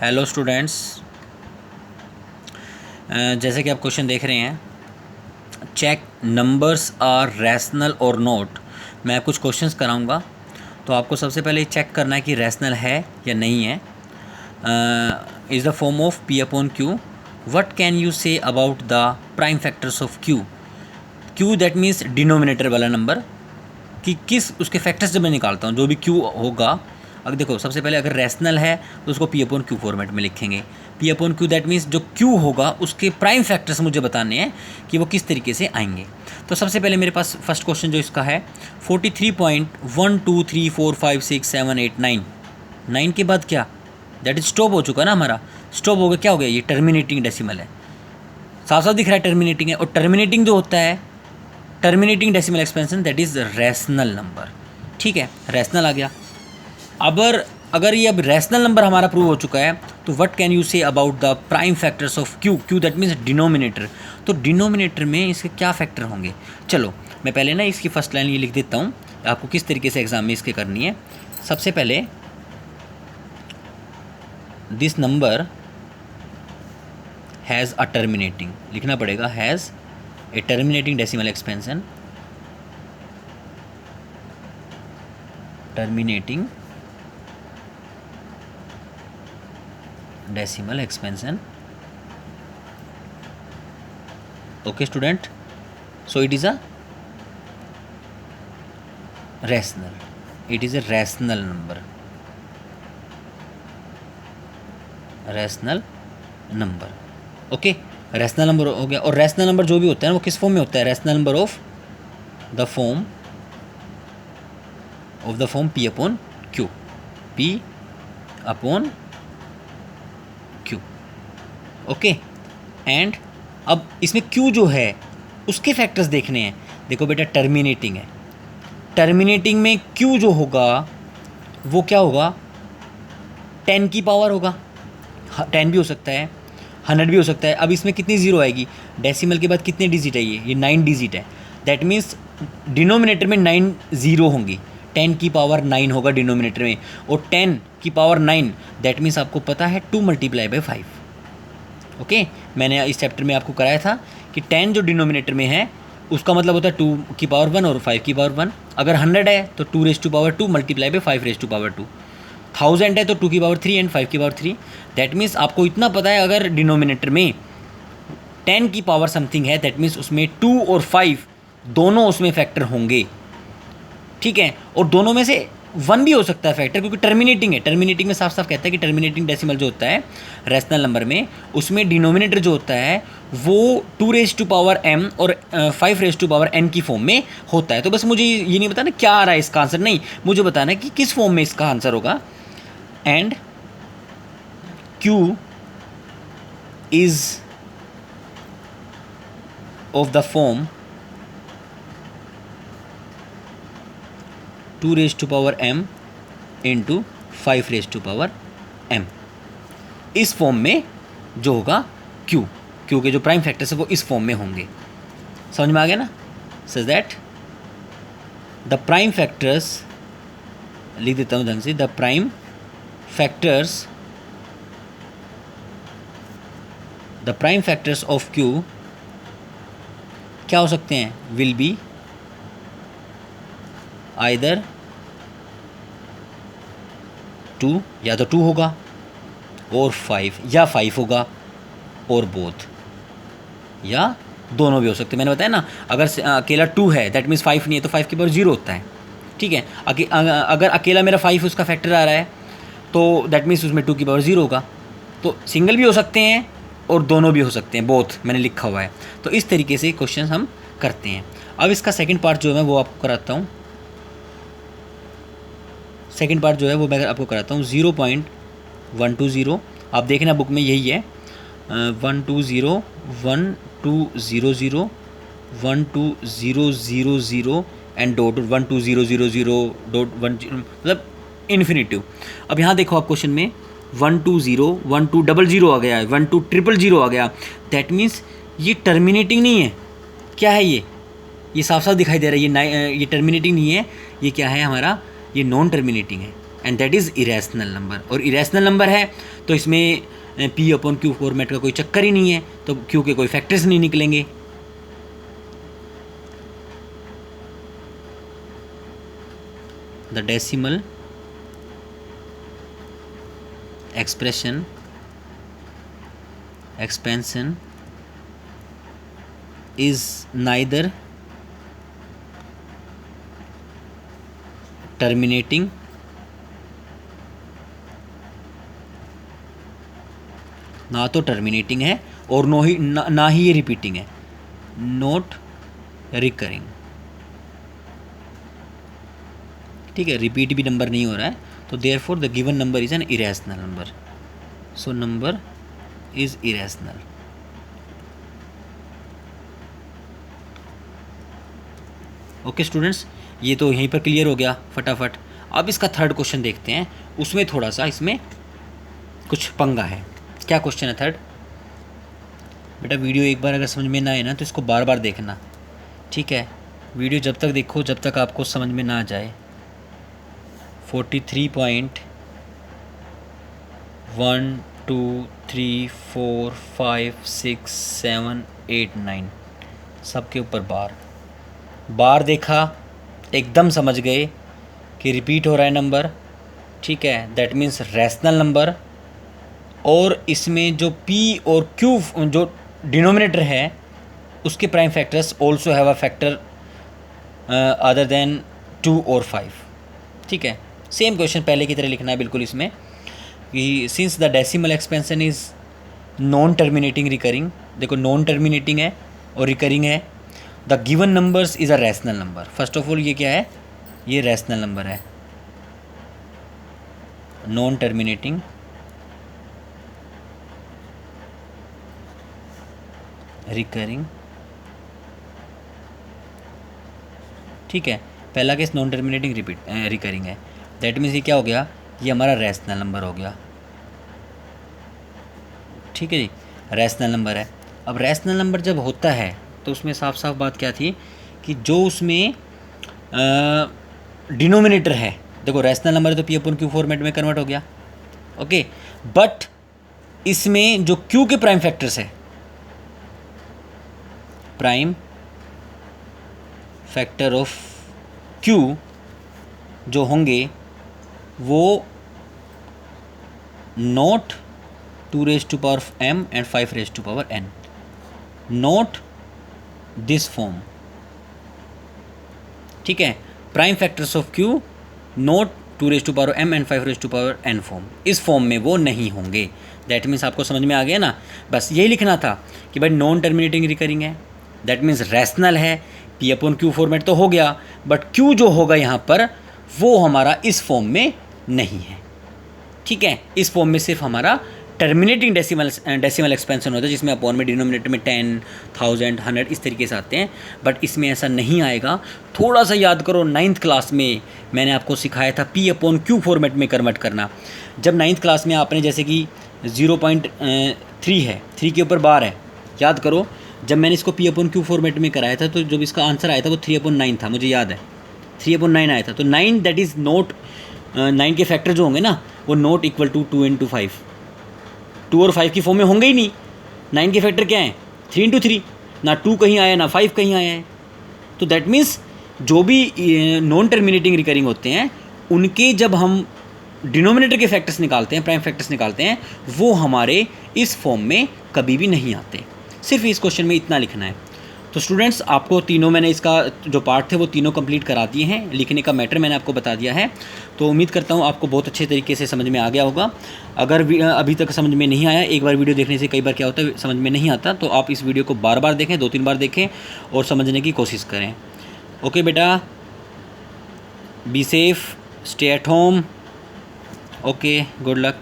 Hello students, जैसे कि आप क्वेश्चन देख रहे हैं, चेक नंबर्स आर रैशनल और नॉट। मैं कुछ क्वेश्चंस कराऊंगा, तो आपको सबसे पहले चेक करना है कि रैशनल है या नहीं है। Is the form of P upon Q. What can you say about the prime factors of Q. Q that means denominator वाला नंबर, कि किस उसके फैक्टर्स जब मैं निकालता हूँ जो भी क्यू होगा। अगर देखो, सबसे पहले अगर रैशनल है तो उसको पी अपॉन क्यू फॉर्मेट में लिखेंगे। P upon Q that means जो क्यू होगा उसके प्राइम फैक्टर्स मुझे बताने हैं कि वो किस तरीके से आएंगे। तो सबसे पहले मेरे पास फर्स्ट क्वेश्चन जो इसका है 43.123456789। 9 के बाद क्या, दैट इज स्टॉप हो चुका ना हमारा। स्टॉप हो गया, क्या हो गया, ये टर्मिनेटिंग डेसिमल है। साफ साफ दिख रहा है टर्मिनेटिंग है, और टर्मिनेटिंग जो होता है, terminating decimal expansion that is rational number. ठीक है, रैशनल आ गया। अगर ये अब रैशनल नंबर हमारा प्रूव हो चुका है, तो what can you say about the prime factors of Q. Q that means denominator. तो डिनोमिनेटर में इसके क्या फैक्टर होंगे। चलो मैं पहले ना इसकी फर्स्ट लाइन ये लिख देता हूँ, आपको किस तरीके से एग्जाम में इसके करनी है। सबसे पहले this number has a terminating लिखना पड़ेगा, has a terminating decimal expansion, terminating decimal expansion. Okay student, so it is a rational, it is a rational number, rational number. Okay, rational number हो गया। और रैशनल नंबर जो भी होता है वो किस फॉर्म में होता है, rational number of the form P upon Q, P upon Q. Okay, and अब इसमें क्यू जो है उसके फैक्टर्स देखने हैं। देखो बेटा, टर्मिनेटिंग है, टर्मिनेटिंग में क्यू जो होगा वो क्या होगा, 10 की पावर होगा। 10 भी हो सकता है, 100 भी हो सकता है। अब इसमें कितनी ज़ीरो आएगी, डेसिमल के बाद कितने डिजिट है, ये 9 डिजिट है। दैट मीन्स डिनोमिनेटर में 9 ज़ीरो होंगी। 10 की पावर 9 होगा डिनोमिनेटर में, और 10 की पावर 9 दैट मीन्स आपको पता है 2 मल्टीप्लाई बाई 5। ओके, मैंने इस चैप्टर में आपको कराया था कि 10 जो डिनोमिनेटर में है उसका मतलब होता है 2 की पावर 1 और 5 की पावर 1। अगर 100 है तो 2 raise to power 2 multiply by 5 raise to power 2। 1000 है तो 2 की पावर 3 एंड 5 की पावर 3। दैट मीन्स आपको इतना पता है, अगर डिनोमिनेटर में 10 की पावर समथिंग है दैट मीन्स उसमें 2 और 5 दोनों उसमें फैक्टर होंगे। ठीक है, और दोनों में से 1 भी हो सकता है फैक्टर, क्योंकि टर्मिनेटिंग है। टर्मिनेटिंग में साफ साफ कहता है कि टर्मिनेटिंग डेसिमल जो होता है रैशनल नंबर में, उसमें डिनोमिनेटर जो होता है वो 2 रेज टू पावर m और 5 रेज टू पावर n की फॉर्म में होता है। तो बस मुझे ये नहीं बताना क्या आ रहा है इसका आंसर, नहीं, मुझे बताना है कि किस फॉर्म में इसका आंसर होगा। And q is of the form 2 raise to power m into 5 raise to power m। इस फॉर्म में जो होगा q के जो प्राइम फैक्टर्स है वो इस फॉर्म में होंगे। समझ में आ गया ना। So that the prime factors, लिख देता हूँ ढंग से, the prime factors of q क्या हो सकते हैं, विल बी आइदर 2, या तो 2 होगा, और 5, या 5 होगा, और बोथ, या दोनों भी हो सकते हैं। मैंने बताया ना, अगर अकेला 2 है दैट मीन्स 5 नहीं है, तो 5 के पावर 0 होता है। ठीक है, अगर अकेला मेरा 5 उसका फैक्टर आ रहा है तो दैट मीन्स उसमें 2 की पावर 0 होगा। तो सिंगल भी हो सकते हैं और दोनों भी हो सकते हैं, बोथ मैंने लिखा हुआ है। तो इस तरीके से क्वेश्चन हम करते हैं। अब इसका सेकेंड पार्ट जो है वो आपको कराता हूँ। सेकेंड पार्ट जो है वो मैं आपको कराता हूँ 0.120। आप देखना बुक में यही है, 120 1200 12000 एंड डॉट 12000 डॉट 1, मतलब इन्फिनिटिव। अब यहाँ देखो आप क्वेश्चन में 120 1200 आ गया है, 12000 आ गया। दैट मीन्स ये टर्मिनेटिंग नहीं है। क्या है ये साफ साफ दिखाई दे रहा है, ये टर्मिनेटिंग नहीं है। ये क्या है हमारा, ये नॉन टर्मिनेटिंग है। And that is irrational number. और इरेशनल नंबर है तो इसमें P अपॉन Q फॉर्मेट का कोई चक्कर ही नहीं है, तो Q के कोई फैक्टर्स नहीं निकलेंगे। The decimal expression expansion is neither terminating ना तो टर्मिनेटिंग है और ना ही ये रिपीटिंग है, नॉट रिकरिंग। ठीक है, रिपीट भी नंबर नहीं हो रहा है, तो therefore the given number is an irrational number. So number is irrational. Okay students, ये तो यहीं पर क्लियर हो गया फटाफट। अब इसका थर्ड क्वेश्चन देखते हैं, उसमें थोड़ा सा इसमें कुछ पंगा है। क्या क्वेश्चन है थर्ड? बेटा वीडियो एक बार अगर समझ में ना आए ना तो इसको बार बार देखना, ठीक है? वीडियो जब तक देखो जब तक आपको समझ में ना आ जाए। 43.1 2 3 4 5 6 7 8 9 सबके ऊपर बार देखा, एकदम समझ गए कि रिपीट हो रहा है नंबर, ठीक है? That means rational number. और इसमें जो P और Q जो डिनोमिनेटर है उसके prime factors also have a factor other than 2 और 5, ठीक है? सेम क्वेश्चन पहले की तरह लिखना है बिल्कुल इसमें कि since the decimal expansion is non terminating recurring, देखो नॉन टर्मिनेटिंग है और रिकरिंग है, the given numbers is a rational number. First of all ये क्या है? ये रैशनल नंबर है, नॉन टर्मिनेटिंग रिकरिंग, ठीक है? पहला केस नॉन टर्मिनेटिंग रिकरिंग है, दैट मीन्स ये क्या हो गया? ये हमारा रैशनल नंबर हो गया, ठीक है जी? रैशनल नंबर है। अब रैशनल नंबर जब होता है तो उसमें साफ साफ बात क्या थी कि जो उसमें डिनोमिनेटर है, देखो रैशनल नंबर है तो P अपॉन Q फॉर्मेट में कन्वर्ट हो गया, ओके? बट इसमें जो Q के प्राइम फैक्टर्स है, प्राइम फैक्टर ऑफ Q जो होंगे वो not 2 raised to power m and 5 raised to power n, not this form, ठीक है? Prime factors of Q not 2 raised to power m and 5 raised to power n form, इस form में वो नहीं होंगे। दैट मीन्स आपको समझ में आ गया ना? बस यही लिखना था कि भाई नॉन टर्मिनेटिंग रिकरिंग है, दैट मीन्स रैशनल है, P अपॉन Q फॉर्मेट तो हो गया, बट Q जो होगा यहाँ पर वो हमारा इस फॉर्म में नहीं है, ठीक है? इस फॉर्म में सिर्फ हमारा टर्मिनेटिंग डेसिमल एक्सपेंशन होता है जिसमें अपॉन में डिनोमिनेटर में 10, 1000, 100 इस तरीके से आते हैं, बट इसमें ऐसा नहीं आएगा। थोड़ा सा याद करो, 9th क्लास में मैंने आपको सिखाया था P अपॉन Q फॉर्मेट में कन्वर्ट करना। जब 9th क्लास में आपने जैसे कि 0.3 है, 3 के ऊपर बार है, याद करो जब मैंने इसको P अपॉन Q फॉर्मेट में कराया था तो जब इसका आंसर आया था वो 3/9 था, मुझे याद है 3/9 आया था। तो 9 दैट इज़ नॉट 9 के फैक्टर जो होंगे ना वो नॉट इक्वल टू 2 into 5, 2 और 5 की फॉर्म में होंगे ही नहीं। 9 के फैक्टर क्या हैं? 3 into 3, ना 2 कहीं आया ना 5 कहीं आया है। तो दैट मीन्स जो भी नॉन टर्मिनेटिंग रिकरिंग होते हैं उनके जब हम डिनोमिनेटर के फैक्टर्स निकालते हैं, प्राइम फैक्टर्स निकालते हैं, वो हमारे इस फॉर्म में कभी भी नहीं आते। सिर्फ इस क्वेश्चन में इतना लिखना है। तो स्टूडेंट्स आपको तीनों मैंने इसका जो पार्ट थे वो तीनों कंप्लीट करा दिए हैं, लिखने का मैटर मैंने आपको बता दिया है। तो उम्मीद करता हूँ आपको बहुत अच्छे तरीके से समझ में आ गया होगा। अगर अभी तक समझ में नहीं आया, एक बार वीडियो देखने से कई बार क्या होता है समझ में नहीं आता, तो आप इस वीडियो को बार बार देखें, 2-3 बार देखें और समझने की कोशिश करें। ओके बेटा, be safe, stay at home, okay, good luck.